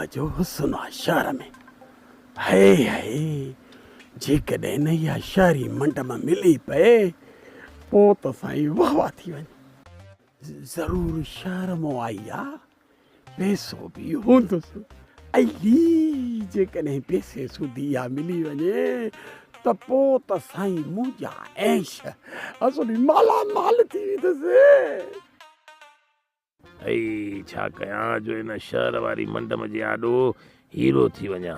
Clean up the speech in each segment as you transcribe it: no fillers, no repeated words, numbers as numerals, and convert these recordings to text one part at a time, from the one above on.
अल्लाह जो हुस्न आहे शहर में। है जेकॾहिं न इहा शहरी मंड में मिली पए पोइ त साईं वाह वाह थी वञे। ज़रूरु शहर मां आई आहे, पैसो बि हूंदुसि। अली जेकॾहिं पैसे सूदी इहा मिली वञे त पोइ त साईं मुंहिंजा ऐश असुली माला माल थी वेंदुसि। ऐं छा कयां जो इन शहर वारी मंड में जे आॾो हीरो थी वञा,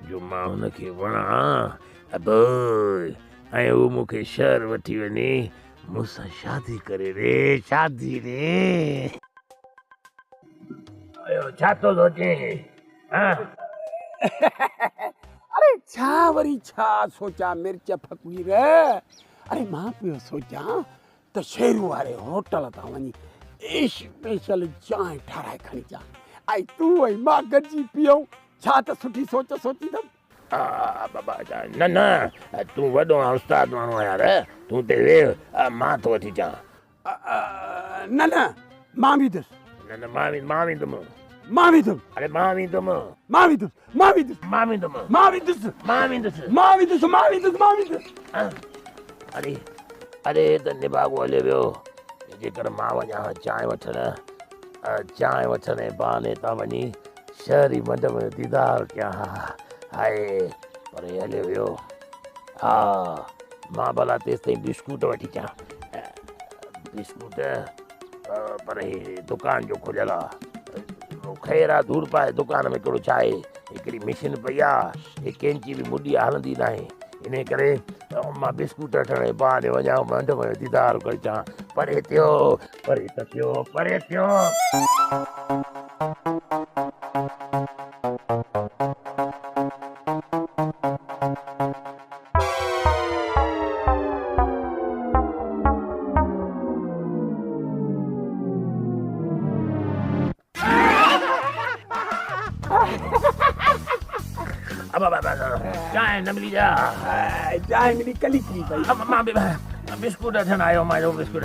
जो मां हुनखे वणा ऐं उहो मूंखे शहर वठी वञे मूंसां शादी करे रे, शादी रे। आयो छा थो सोचे? अरे छा वरी छा सोचा मिर्च फ़क़ीर। अरे मां पियो सोचां त शेरू वारे होटल तां वञी स्पेशल चांहि ठाराए खणी अचां, ऐं तूं ऐं मां गॾिजी पीऊं। छा त सुठी सोच सोची अथमि। बाबा न न तूं वॾो उस्ताद माण्हू आहे यार, तूं ते वेह, मां थो वठी अचां। न न मां वेंदुसि। न न मां वेंदुमि। मां वेंदुमि। अरे मां वेंदुमि। मां वेंदुसि। मां वेंदुसि। मां वेंदुमि। मां वेंदुसि। मां वेंदुसि। मां वेंदुसि। मां वेंदुसि। मां वेंदुसि। अरे अरे त निभागो हले वियो। जेकर मां वञा चांहि वठण ऐं बहाने तां वञी शहरी मंड में दीदार कयां, हाय पर हले वियो। हा मां भला तेसि ताईं बिस्कुट वठी अचां। बिस्कुट पर हे दुकान जो खुलियल आहे। ख़ैर आहे धूड़ पाए दुकान में कहिड़ो छा आहे, हिकिड़ी मशीन पई आहे, हे कैंची बि मुॾी हलंदी न आहे, इन करे मां बिस्कुट वठण जे बहाने वञा मंड में दीदार करे अचां। परे थियो परे त थियो परे थियो। चांहि न मिली जा। चांहि मिली कली थी पई। मां बि बिस्कुट वठण आयो, मां बिस्कुट